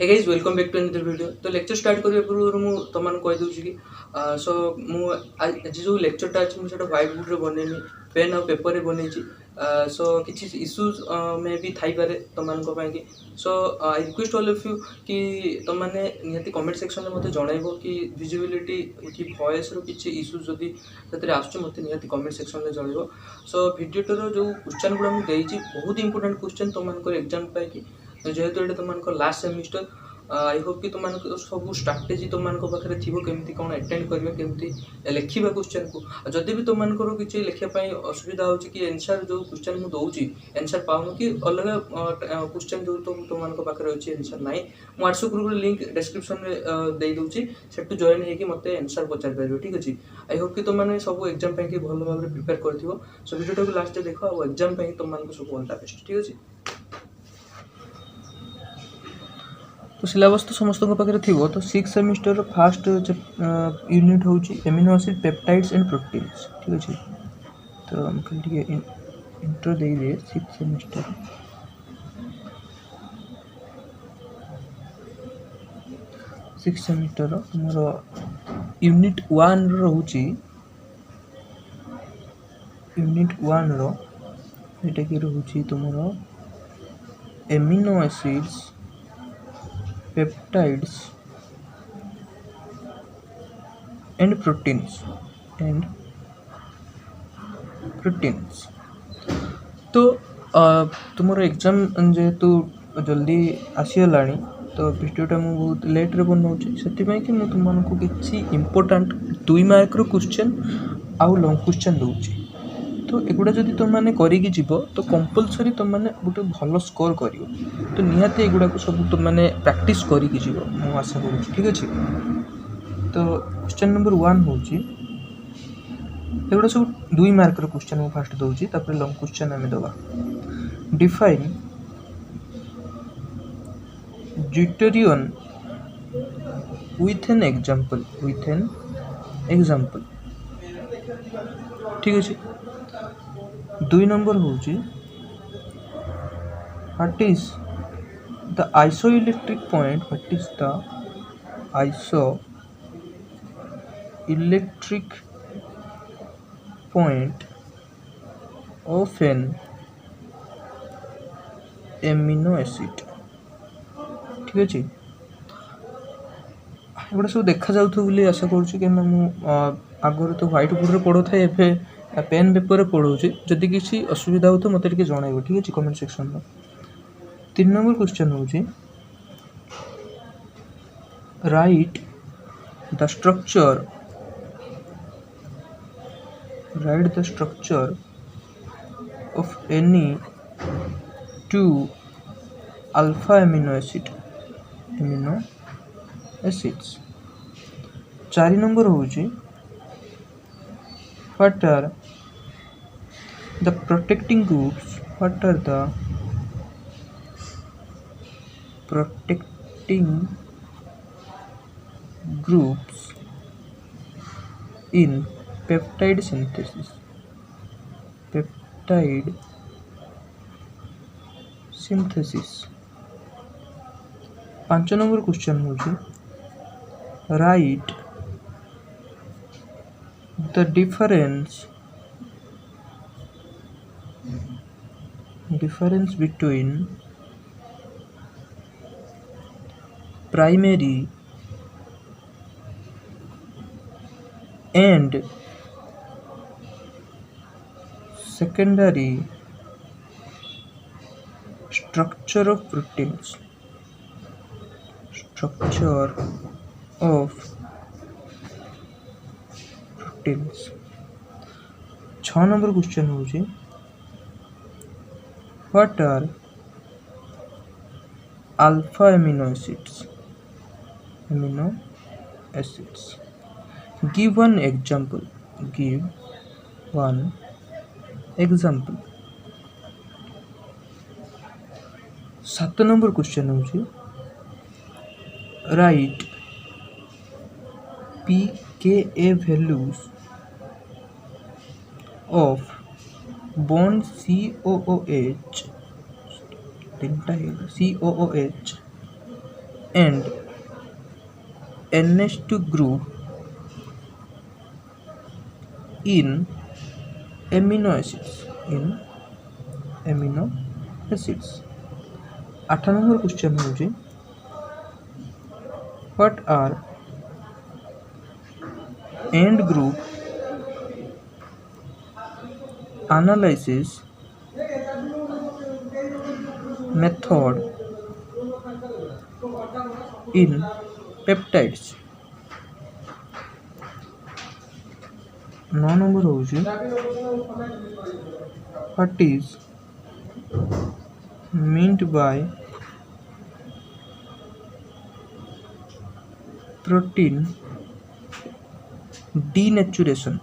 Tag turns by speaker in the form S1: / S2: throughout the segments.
S1: Hey guys, welcome back to another video. तो lecture start करबा पूर्व मु तमन कहि दउची कि सो मु आज जो लेक्चरटा अछि मु सेटा व्हाइट बोर्ड रे बनेनी पेन और पेपर रे बनेची सो किछि इश्यूज मे भी थाई पारे तमन को पाई कि so I request all of you कि तमने नियति कमेंट सेक्शन में मते जणाइबो कि विजिबिलिटी कि वॉइस रो किछि इश्यूज जदी ततरे आछे मते नियति कमेंट सेक्शन में जणाइबो सो वीडियो रो जो क्वेश्चन गुडा मु देइची बहुत इंपोर्टेंट क्वेश्चन तमन को एग्जाम पाई कि जेहेतु ये तुम लास्ट सेमिस्टर आई होप कि तुम सब स्ट्राटेजी तुम पाखे थी केमती कौन अटेंड करवा केमती लिखा क्वेश्चन को जदि भी तुम किसी लिखापी असुविधा हो कि एनसर जो क्वेश्चन मुझे दूसरी एनसर पाऊँ कि अलग क्वेश्चन जो तुम पाखे अच्छी एनसर ना व्हाट्सएप ग्रुप लिंक डिस्क्रिप्शन में दे दूसरी से जॉइन होगी मत एनसर पचार पारे ठीक अच्छे आई होप कि तुमने सब एग्जाम कि भल भाव में प्रिपेयर कर सो वीडियो को लास्ट देख और एग्जाम तुमको सब ऑल द बेस्ट ठीक अच्छे। तो सिलेबस तो समस्त पाखे थी तो 6 सेमिस्टर फास्ट यूनिट हूँ amino acid peptides and proteins ठीक अच्छे। तो हम खाली इंट्रो दे दिए 6 सेमिस्टर तुम यूनिट 1 रोचे यूनिट 1 रोटा कि रोचे तुम amino acids peptides and proteins तो तुमर एग्जाम जेहेतु जल्दी आसीगला तो वीडियोटा मुझे बहुत लेट्रे बनाऊँगी से कि मुझे तुमको किसी इंपोर्टाट 2 मार्क क्वेश्चन आउ लंग क्वेश्चन दूसरी तो एगुड़ा जब तुमने करके तो कंपलसरी तुमने गोटे भल स्कोर कर तो निहाती एगुड़ा सब तुमने प्रैक्टिस करके मु आशा करूँ ठीक अच्छे। तो क्वेश्चन नंबर 1 हूँ एगुड़ा सब 2 मार्क क्वेश्चन मुझे फास्ट दूसरी लंग क्वेश्चन आम दवा define deuteron with an example ठीक अच्छे। 2 नंबर हूँ what is the isoelectric point of an amino acid ठीक अच्छे। एगुड़ा सब देखा जाऊँ आशा करूँ आगर तो व्हाइट बोर्ड में पढ़ो था पेन पेपर पढ़ाऊँ जदि किसी असुविधा हो तो मत जन ठीक अच्छे कमेंट सेक्शन में। 3 नंबर क्वेश्चन हूँ right the structure of any 2 alpha amino acids. 4 number हूँ what are the protecting groups in peptide synthesis 5 number question हूँ right the difference between primary and secondary structure of proteins 6 number question हूँ what are alpha amino acids give one example 7 number question हूँ write pKa values of bond COOH and NH2 group in amino acids. In amino acids. 8 number question होउची what are end group analysis method in peptides. 9 number होउची what is meant by protein denaturation.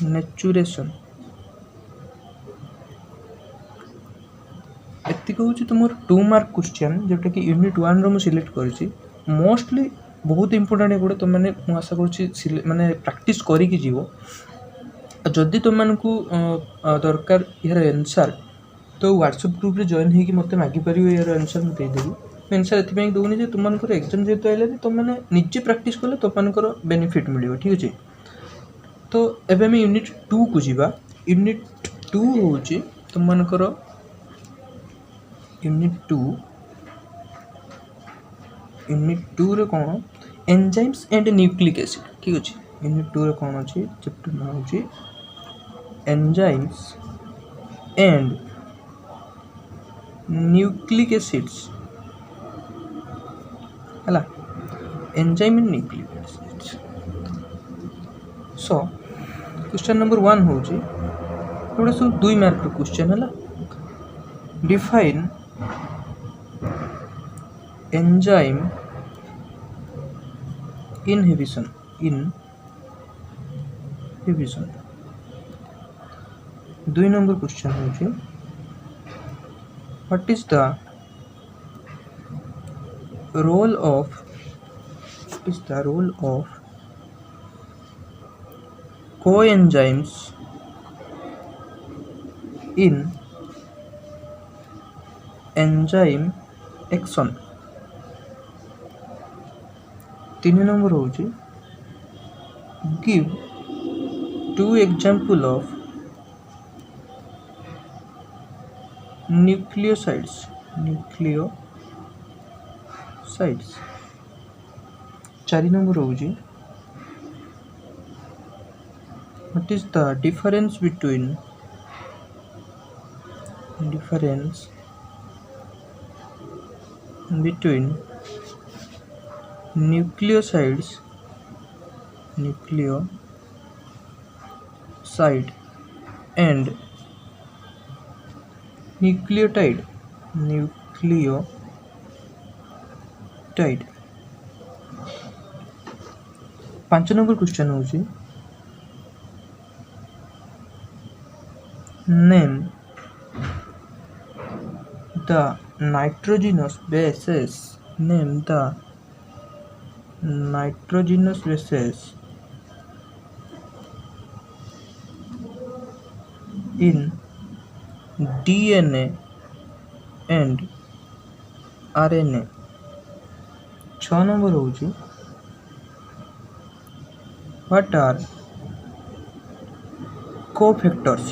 S1: Denaturation एतिक हूँ तुम 2 mark question जोटा कि unit 1 row select करी mostly बहुत important एगुड़ा तुम मैंने आशा कर माने प्रैक्टिस करिकी जीवो जदि तुम मानकू दरकार यार आंसर तो व्हाट्सएप ग्रुप रे जॉइन होगी मत मागी पार यार आंसर मुझे देदेवी आंसर एथपाई दूनी जे तुम एग्जाम जेहतु आइले तुम मैंने निजे प्रैक्टिस कले तुम बेनिफिट मिले ठीक अच्छे। तो एबे हम यूनिट 2 को जीवा। यूनिट 2 होची तुम मानकर यूनिट 2 रे कौन एंजाइम्स एंड न्यूक्लिक एसिड ठीक अच्छे। यूनिट 2 रे कौन अच्छी चैप्टर ना होची एंजाइम्स एंड न्यूक्लिक एसिड्स हला enzyme and nucleic acids. So question number 1 होची एटा सब 2 मार्क रो क्वेश्चन हला define enzyme inhibition 2 number question होची what is the role of coenzymes in enzyme action। 3 number होची give 2 example of nucleosides। 4 number होची what is the difference between nucleoside and nucleotide। 5 number question होची name the nitrogenous bases in DNA and RNA। 6 number होची what are cofactors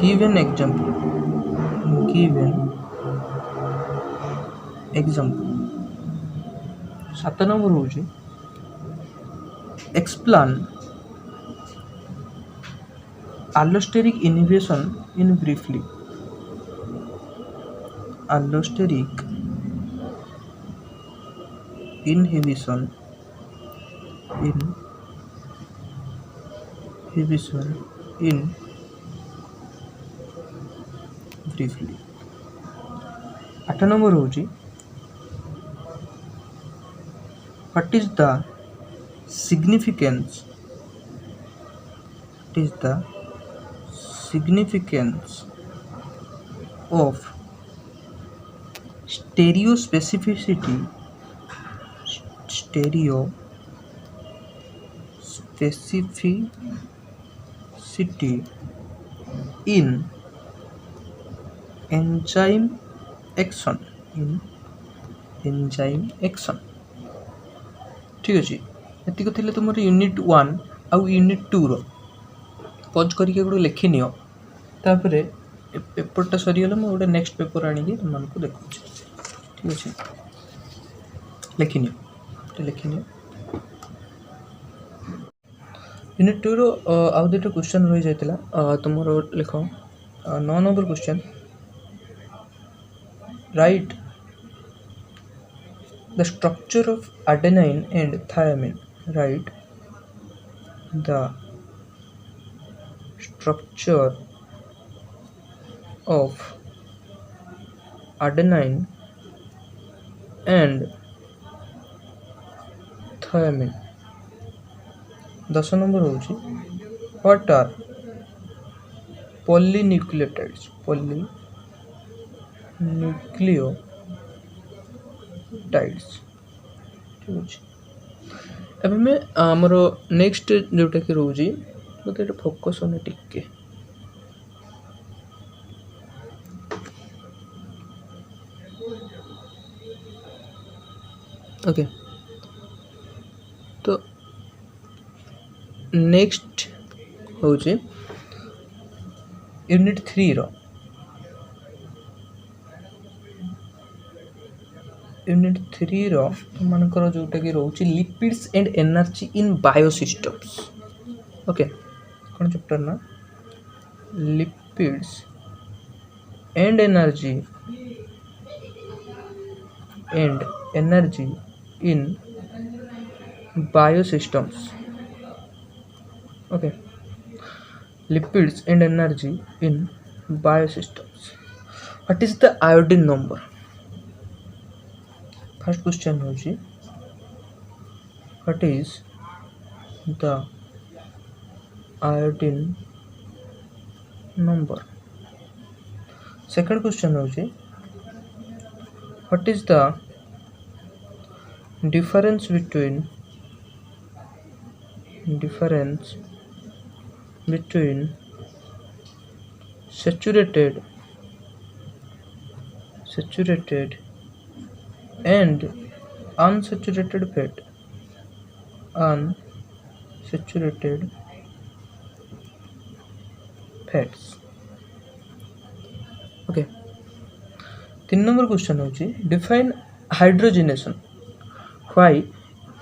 S1: give an example। 7 number होची explain allosteric inhibition in briefly। allosteric inhibition in briefly। 8 number होची what is the significance of stereospecificity in enzyme action in enzyme action ठीक अच्छे एतिक थे तुम unit 1 आउ unit 2 रो पज करके गोटे लिखि नियो तापर पेपरटा सरीगला मैं गोटे नेक्स्ट पेपर आनिकी तुमको देखा ठीक अच्छे लिखि नियो लिखि नियो यूनिट 2 रो आउ दुटा क्वेश्चन रही जाता तुम लिख 9 number question right the structure of adenine and thymine write the structure of adenine and thymine 10 number होची what are polynucleotides polynucleotides ठीक अच्छे अब मैं आमर नेक्स्ट जोटा कि रोजी मतलब ये फोकस होने टिके ओके तो नेक्स्ट होची यूनिट 3 रो यूनिट 3 रो तुमनकर जोटा कि रोची lipids and energy in biosystems okay कौन चैप्टर ना lipids and energy in biosystems okay lipids and energy in biosystems what is the iodine number first question होची what is the iodine number second question होची what is the difference between saturated and unsaturated fats okay 3 number question होची define hydrogenation why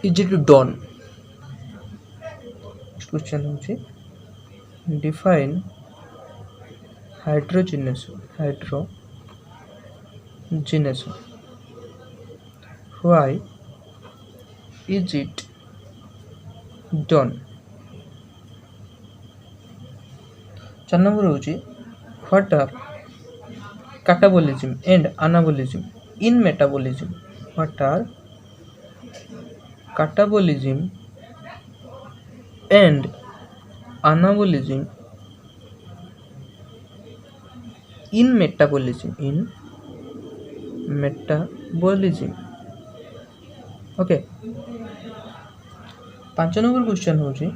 S1: is it done next question होची define hydrogenation why is it done 4 number होची what are catabolism and anabolism in metabolism what are catabolism and anabolism in metabolism okay 5 number question होची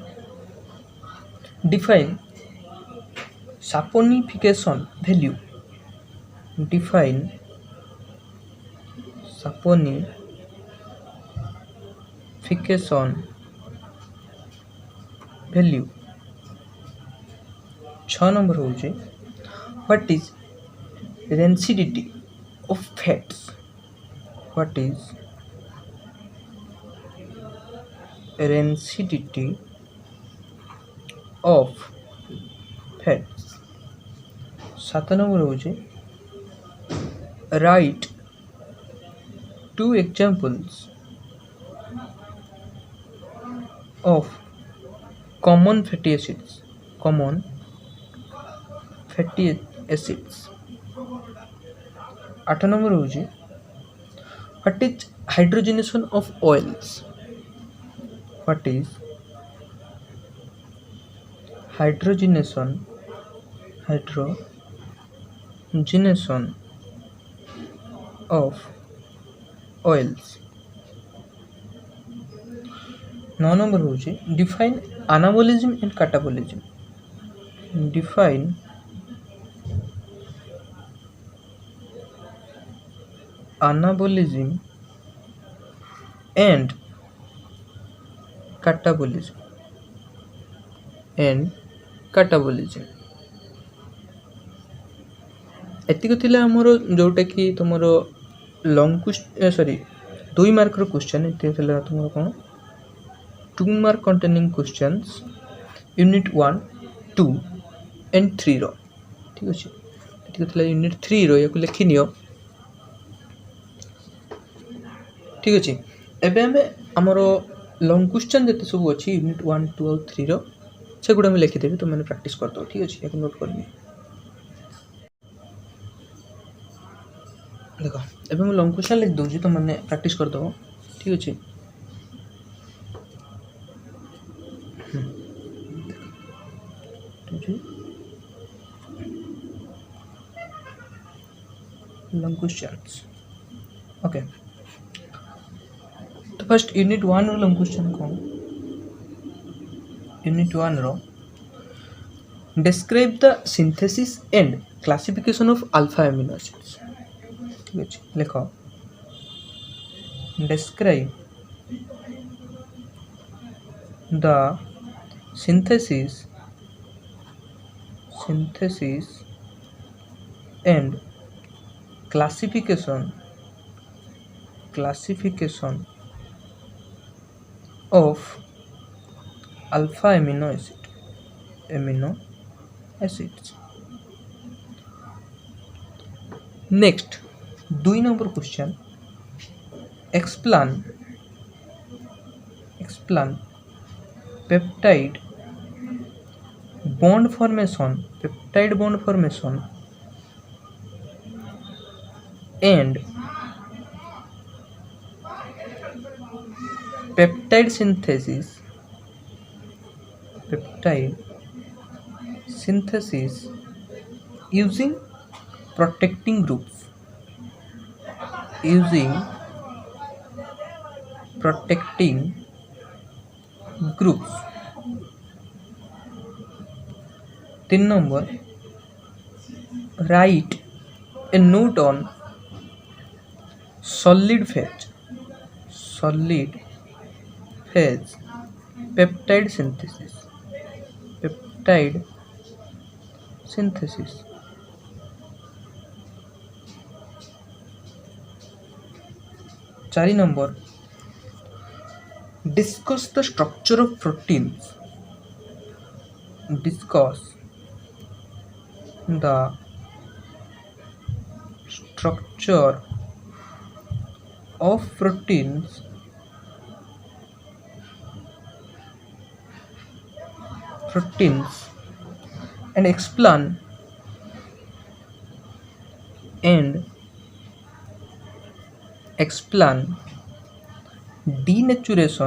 S1: define saponification value define saponification value 6 number होची what is density of fats what is density of fats 7 number होची write 2 examples of common fatty acids 8 number होची what is hydrogenation of oils what is hydrogenation of oils 9 number होची define anabolism and catabolism define anabolism and catabolism एतिक थिला हमर जोटा कि तुमर long sorry 2 mark रो question एतिक थिला तुमर कोन 2 mark containing questions unit 1 2 and 3 रो ठीक अछि एतिक थिला यूनिट 3 रो याकु लिखि नियो ठीक अछि एबे हमर लॉन्ग क्वेश्चन जते सब अछि यूनिट 1 2 और 3 रो से गुडा में लिखि देबी तो मैंने प्रैक्टिस कर दो ठीक अछि याकु नोट करनी देखो एबे मैं लॉन्ग क्वेश्चन लिख दूँ तो मैंने प्रैक्टिस कर दो ठीक अच्छे लॉन्ग क्वेश्चंस ओके तो फर्स्ट यूनिट 1 रो लॉन्ग क्वेश्चन कौन यूनिट 1 रो describe the synthesis and classification of alpha amino acids ठीक है लिखो describe the synthesis and classification of alpha amino acids next 2 number question explain peptide bond formation and peptide synthesis using protecting groups 3 number write a note on solid phase peptide synthesis 4 number discuss the structure of proteins and explain denaturation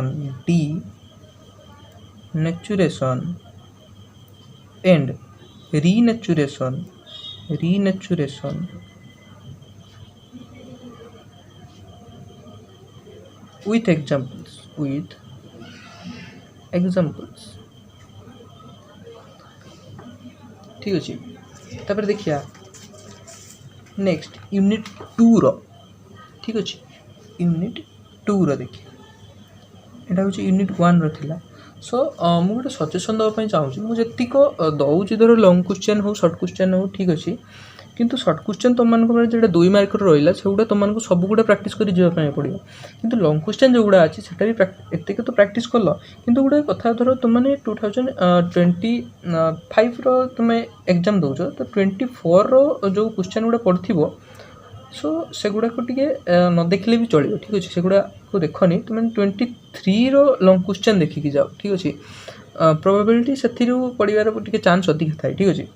S1: and renaturation with examples ठीक अच्छे तापर देखिया next unit 2 रो ठीक अच्छे unit 2 रो देखिए एटा होची unit 1 रो थिला सो मु गोटे सजेशन दवा पई चाहूची मु जतिक दउची धर लॉन्ग क्वेश्चन हो शॉर्ट क्वेश्चन हो ठीक अच्छे किंतु शॉर्ट क्वेश्चन तुम मान जो 2 मार्क रहा से गुड़ा तुमको सब गुड़ा प्राक्ट कर जावाई पड़ो किंतु लॉन्ग क्वेश्चन जो गुड़ा अच्छी से भी एतिक तो प्राक्ट कल किंतु गोटे कथा धर तुमने 2025 तुम एग्जाम दौच तो 24 जो क्वेश्चन गुड़ा पड़ो सो से गुड़ा को न देखले भी चलो ठीक अच्छे से गुड़ा को देखनी तुम 23 लॉन्ग क्वेश्चन देखिकी जाओ ठीक अच्छे प्रोबेबिलिटी से पड़ार चांस अधिक थाए ठीक अच्छे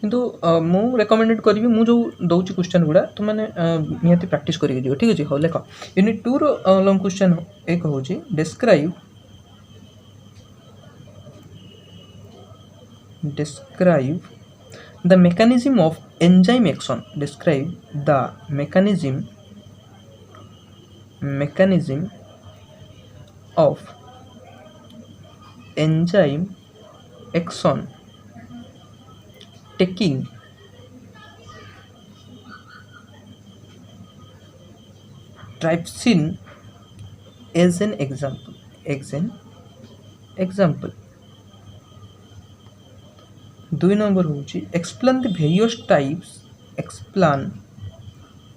S1: किंतु मु रेकमेंडेड करी मु जो दउची क्वेश्चन गुड़ा तो माने निहाती प्रैक्टिस करिक जो ठीक अछि हो लेख यूनिट 2 रो लॉन्ग क्वेश्चन एक होची describe the mechanism of enzyme action describe the mechanism of enzyme action taking trypsin as an example. As an example. 2 number होची explain the various types. Explain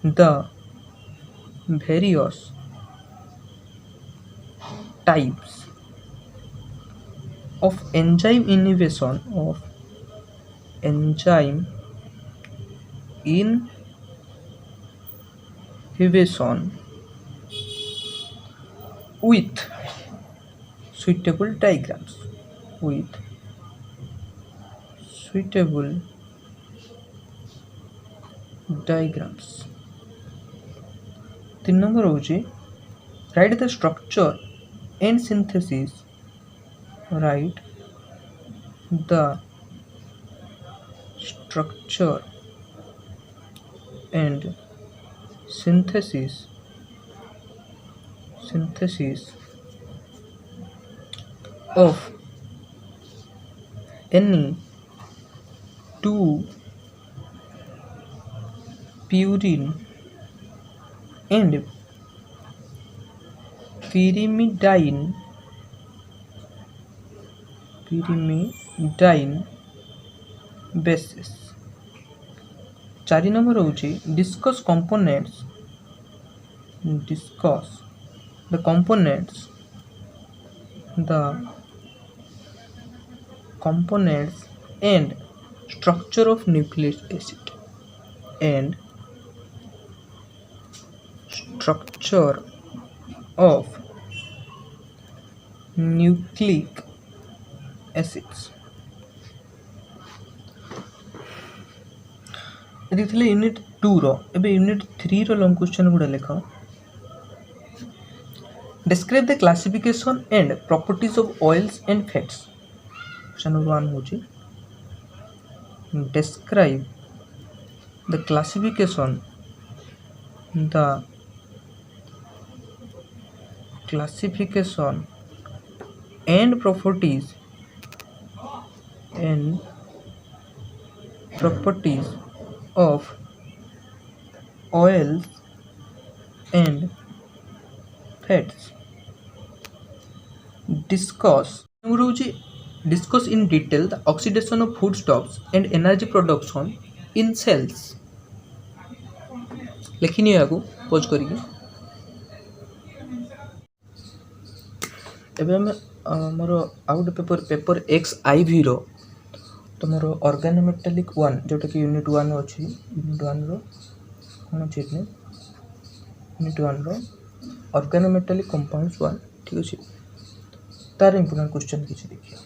S1: the various types of enzyme inhibition with suitable diagrams. With suitable diagrams. 3 number होची write the structure and synthesis. Write the structure and synthesis of any two purine and pyrimidine bases. 4 number होची discuss the components and structure of nucleic acid and structure of nucleic acids. ये थे unit 2 रे unit 3 long question गुड़ा लिख describe the classification and properties of oils and fats. Question number 1 होची describe the classification and properties of oils and fats. Discuss in detail the oxidation of foodstuffs and energy production in cells. लिखिनी आगु pose करिके एबे हम more out paper XIV रो तो मोर organometallic 1 जोटा कि unit 1 अछि unit 1 रो कोन अछि यूनिट 1 रो ऑर्गेनोमेटालिक कंपाउंड्स 1 ठीक अछि तार इंपोर्टेंट क्वेश्चन किछि देखियो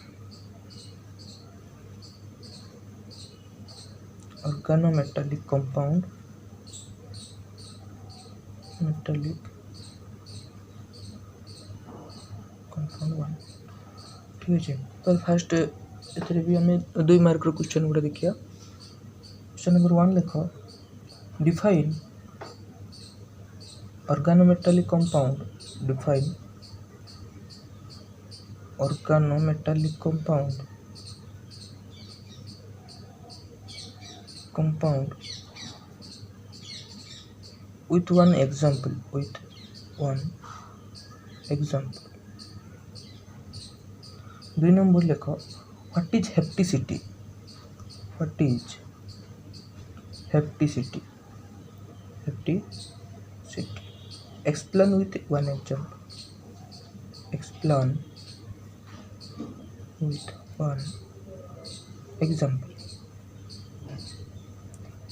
S1: ऑर्गेनोमेटालिक कंपाउंड मेटालिक कंपाउंड 1 ठीक अछि तो फर्स्ट एतरे भी हमें 2 मार्क रो क्वेश्चन गुडा देखिया क्वेश्चन नंबर 1 लिखो define organometallic compound. Define organometallic compound with one example. 2 number लिखो what is hapticity. Explain with one example.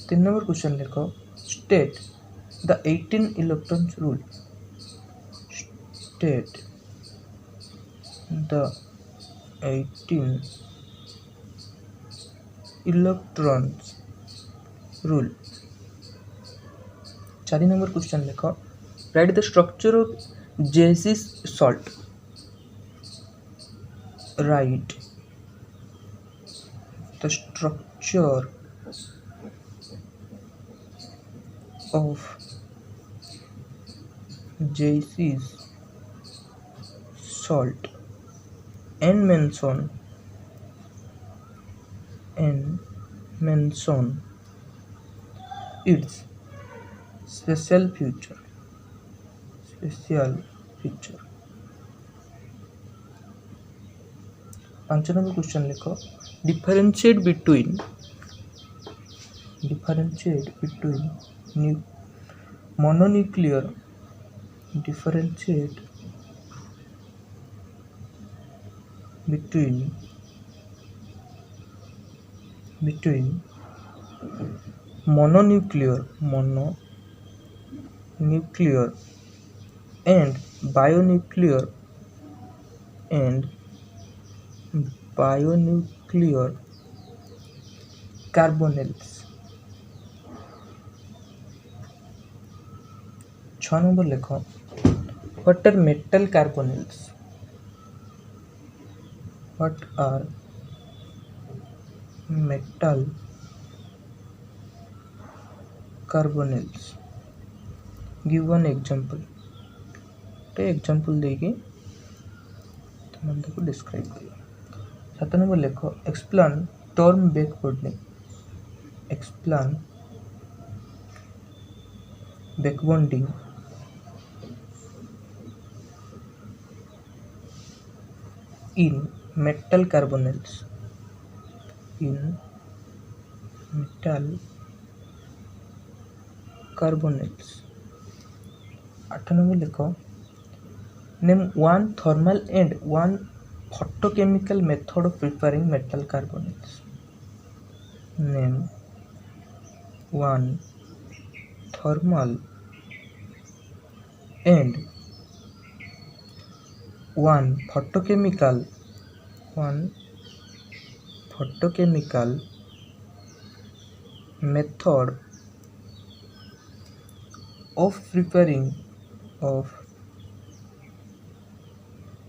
S1: 3 number question लिखो state the 18 electrons rule. State the 18 electrons rule. 4 number question लिखो write the structure of gaseous salt. Write the structure of gaseous salt and mention its special feature. Special feature. 5 number question लिखो differentiate between mononuclear differentiate between mononuclear and bionuclear carbonyls। 6 number लिखो what are metal carbonyls? What are metal carbonyls? Give one example। तो example देके तुम को describe करियो। 7 number लिखो explain term back bonding in metal carbonyls। 8 number लिखो name one thermal and one photochemical method of preparing metal carbonyls। Name one thermal and one photochemical method of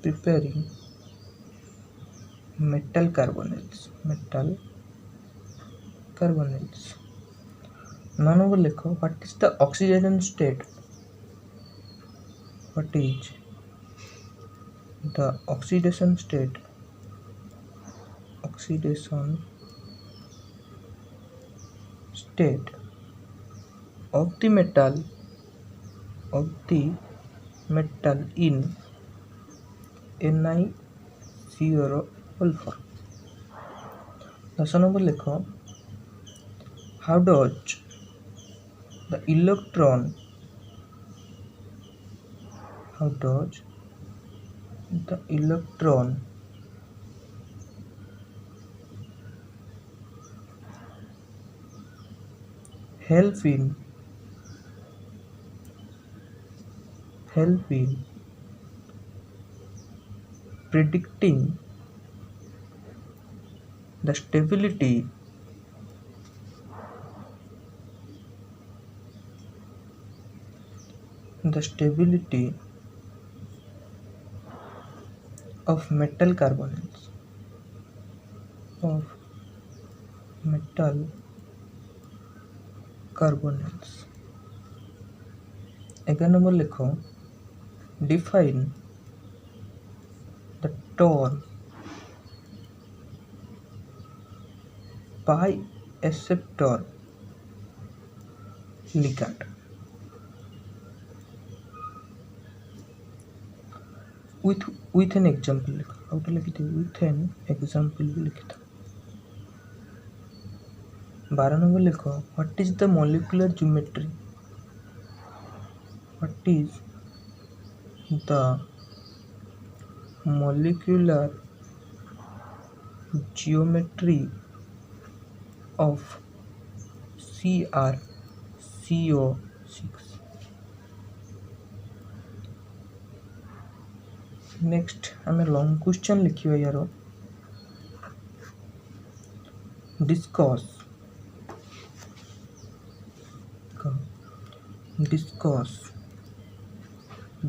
S1: preparing metal carbonyls। 9 number लिखो what is the oxidation state? What is the oxidation state of the metal in NiCO4। 10 number लिखो how does the electron help in predicting the stability of metal carbonyls। 11 number लिखो define the term bi acceptor ligand. with an example लिखो आउट लिखी थी with an example भी लिखी था। 12 number लिखो what is the molecular geometry? Of CrCO6। Next आम लॉन्ग क्वेश्चन लिखियो यार discuss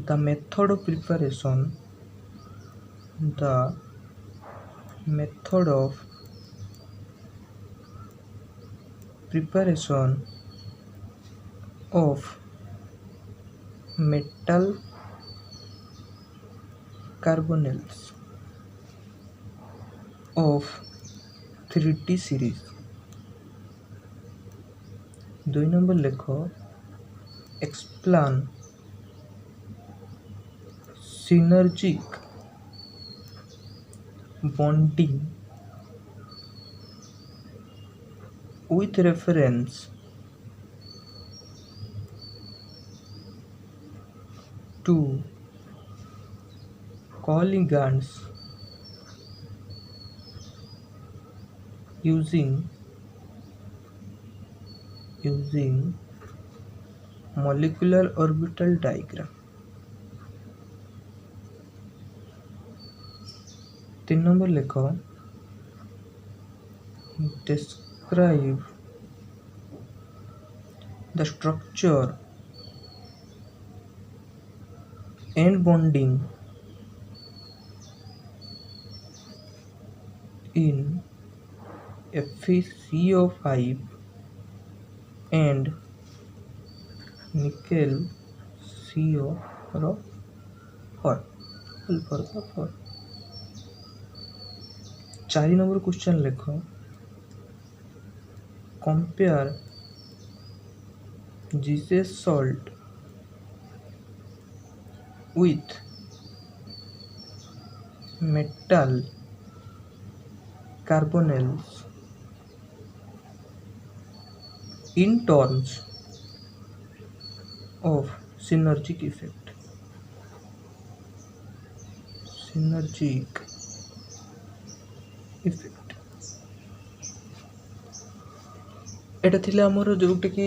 S1: the method of preparation of metal carbonyls of 3D series। 2 number लिखो explain synergic bonding with reference to colligans using molecular orbital diagram। 3 number लिखो describe the structure and bonding in FeCO5 and nickel CO4। 4 number question लिखो compare Jesus salt with metal carbonyls in terms of synergic effect। synergic effect एटा थिला हमर जोटा कि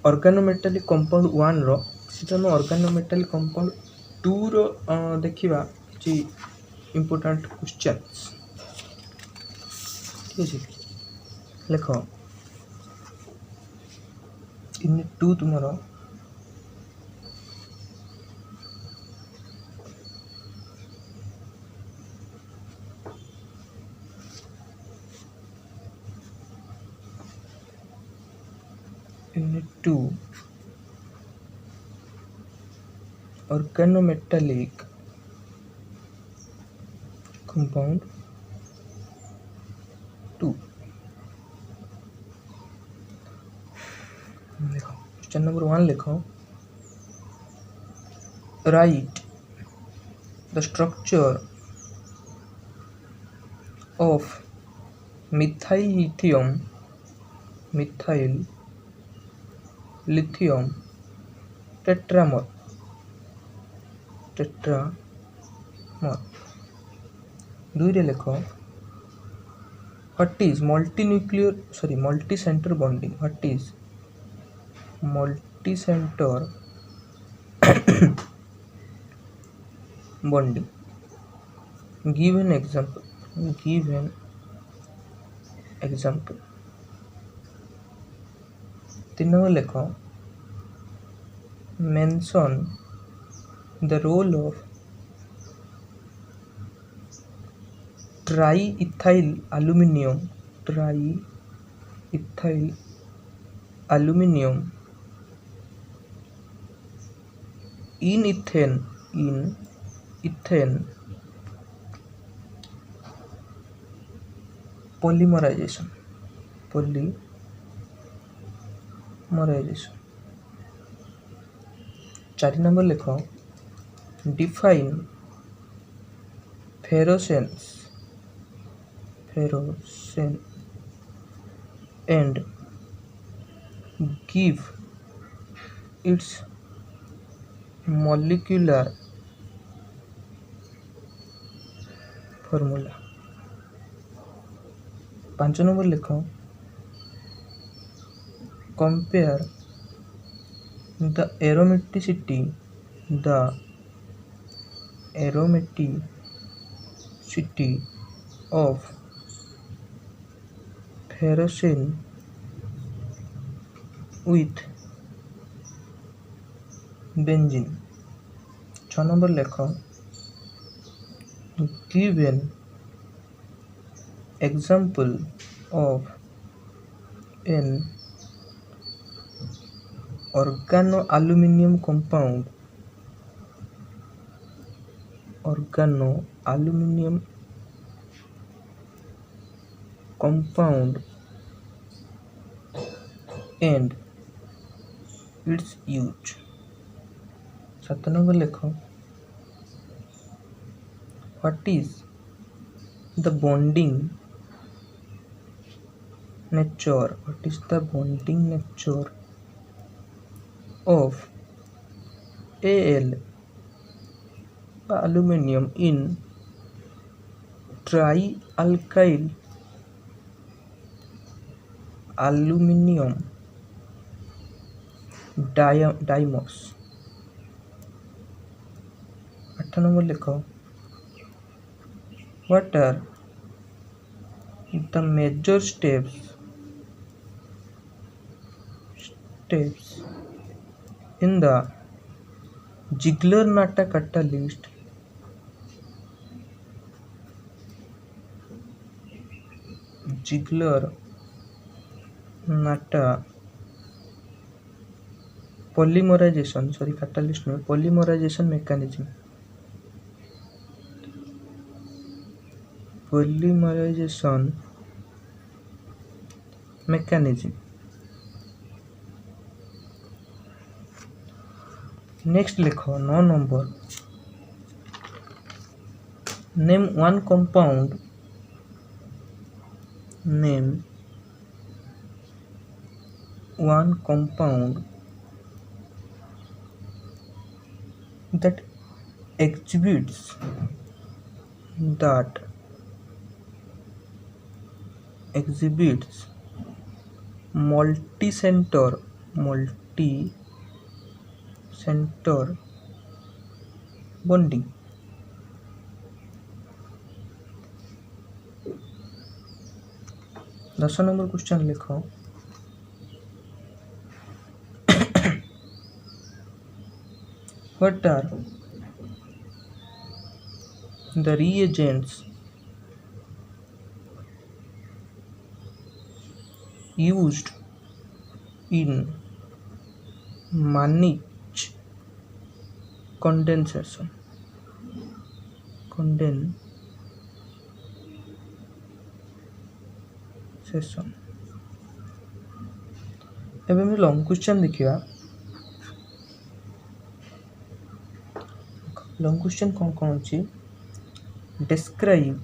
S1: organometallic compound 1 रो सेटा हम organometallic compound 2 रो देखिबा कि इंपोर्टेंट क्वेश्चंस। ठीक है लिखो यूनिट 2 तुमरो यूनिट 2 organometallic compound 2। देखो क्वेश्चन नंबर 1 लिखो write the structure of methyl lithium tetramer। 2 रे लिखो what is multi center bonding। what is multi center bonding, give an example। 3 number लिखो mention the role of triethyl aluminum in ethane polymerization। 4 number लिखो define ferrocene and give its molecular formula। 5 number लिखो compare the aromaticity of ferrocene with benzene। 6 number लिखो give an example of an organoaluminum compound and its use। 7 number लिखो What is the bonding nature? What is the bonding nature of Al aluminum in trialkyl aluminum dimers. 8 number लिखो what are the major steps in the Ziegler Natta catalyst Ziegler Natta polymerization catalyst में polymerization mechanism next लिखो 9 number name one compound that exhibits multi-center bonding। 10 number question लिखो what are the reagents used in Mannich condensation ଏବେ ଆମେ long କ୍वेଶ୍ଚन ଦେଖିବା। Long question कौन कौन अच्छी describe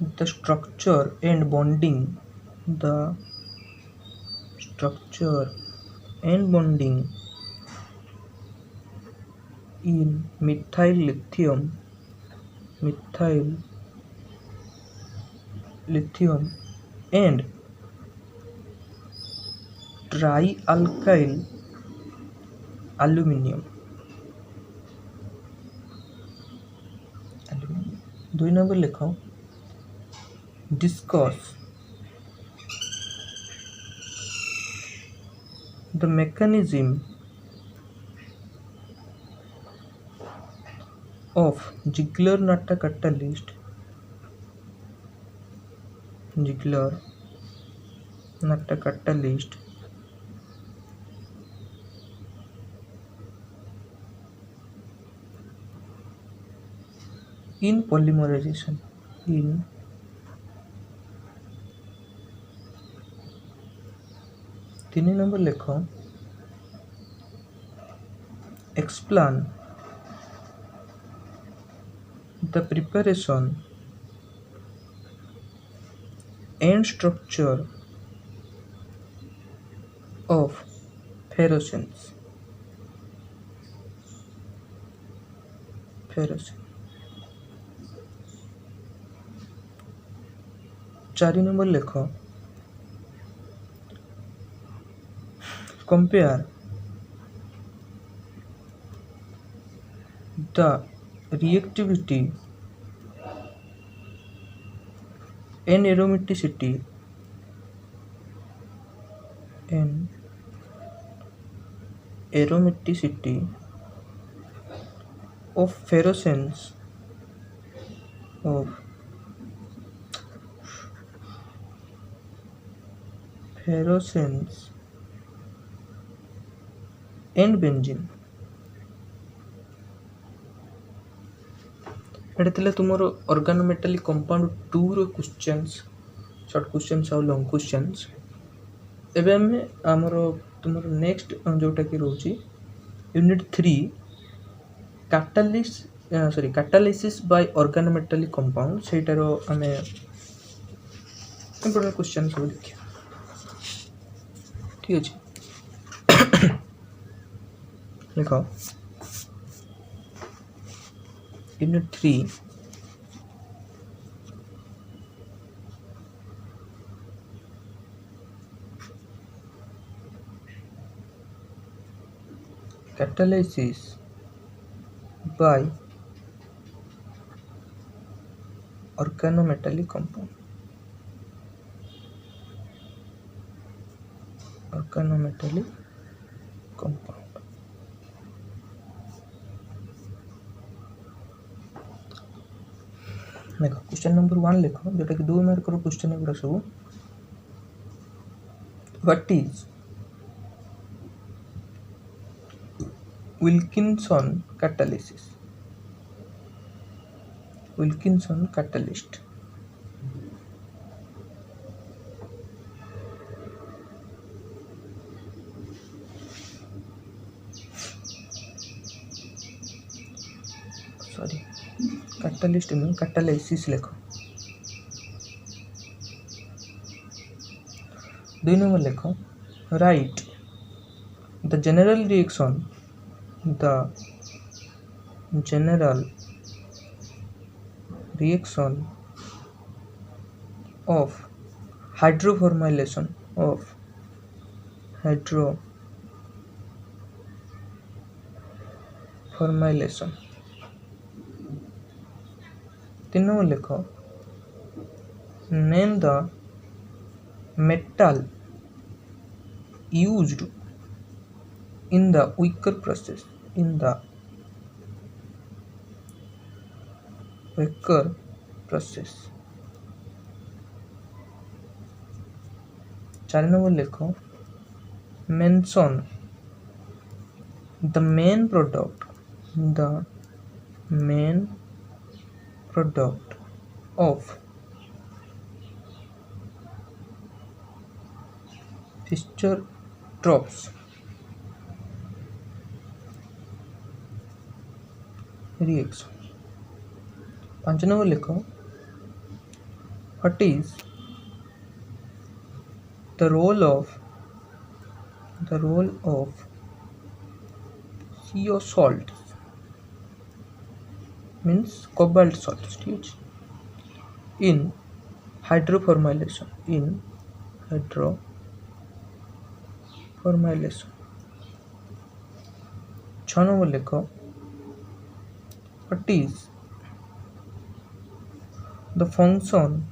S1: the structure and bonding in methyl lithium and trialkyl aluminum। 2 number लिखो discuss the mechanism of Ziegler-Natta catalyst in polymerization 3 number लिखो explain the preparation and structure of ferrocene। 4 number लिखो compare the reactivity and aromaticity of ferrocenes and benzene। एटा थिला तुमरो organometallic compound 2 रो questions short questions और long questions. एबे हम हमरो तुमरो next जोटा कि रोची unit 3 catalysis by organometallic compound ସେଇଟାର ଆମେ important question ସବୁ ଦେଖିବା ଠିକ ଅଛି ଦେଖ unit 3 catalysis by organometallic compound देखो क्वेश्चन नंबर 1 लिखो जोटा कि 2 मार्क रो क्वेश्चन एगुडा सब what is Wilkinson catalyst sorry catalyst नहीं catalysis लिखो 2 नंबर लिखो right the general reaction of hydroformylation 3 number लिखो name the metal used in the Wicker process 4 number लिखो mention the main product of fixture drops reaction 5 number लिखो what is the role of CO salt means cobalt salts ठीक है in hydroformylation 6 number लिखो what is the function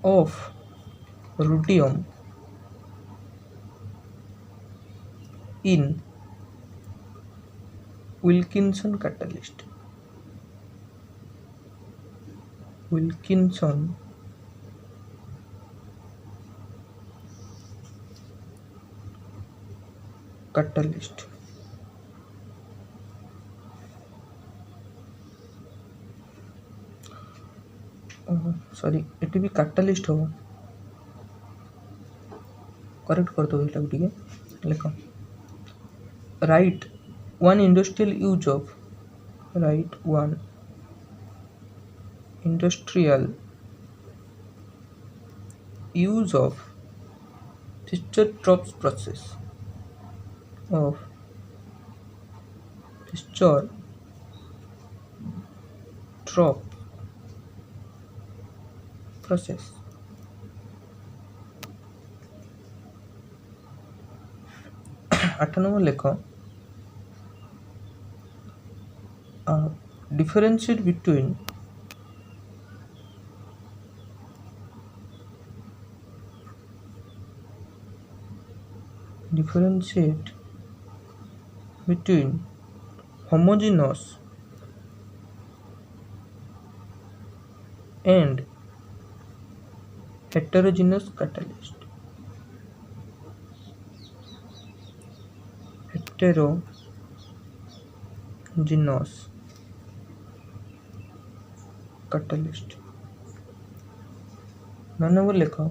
S1: of rubidium in Wilkinson catalyst sorry eighty भी catalyst हो correct कर दो इटा ठीक है लिखो right one industrial use of fixture drops process process 8 number लिखो differentiate between homogeneous and heterogeneous catalyst number लिखो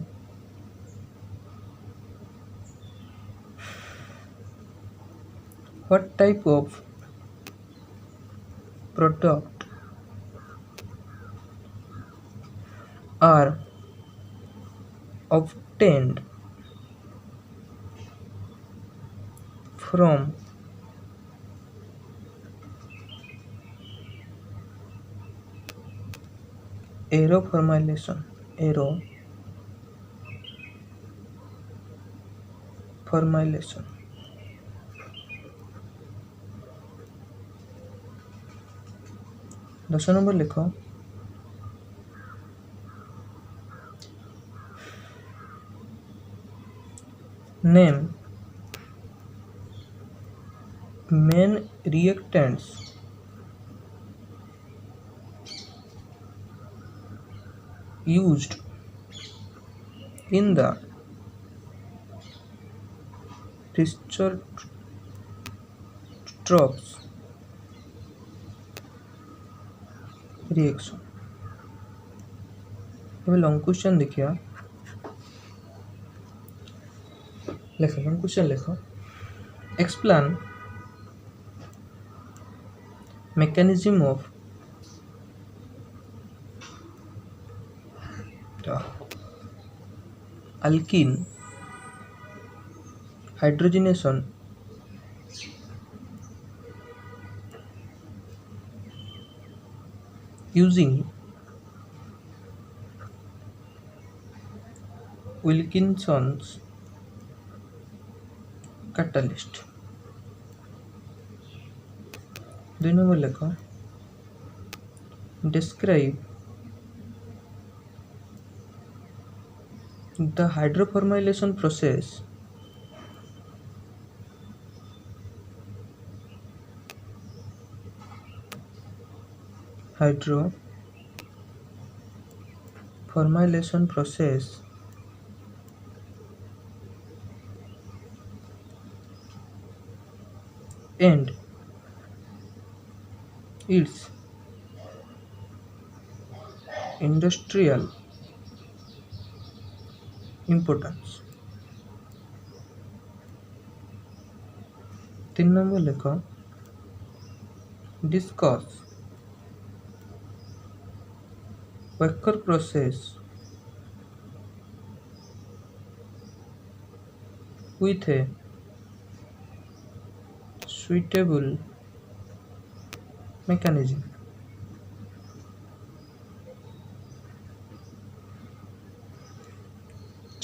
S1: what type of product are obtained from aeroformylation. Aeroformylation. 10 নম্বর লেখো name main reactants used in the Fischer-Tropsch reaction. ଏବେ long question ଦେଖିବା ଲେଖ long question ଲେଖ explain mechanism of the alkene hydrogenation using Wilkinson's catalyst. 2 নম্বর লেখ describe the hydroformylation process and its industrial importance. 3 নম্বর লেখ discuss Wecker process with a suitable mechanism.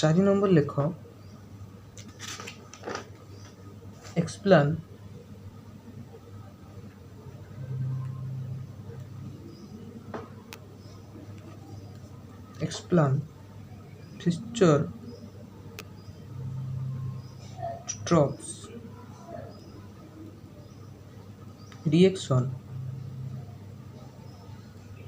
S1: 4 নম্বর লেখ explain Fischer-Tropsch reaction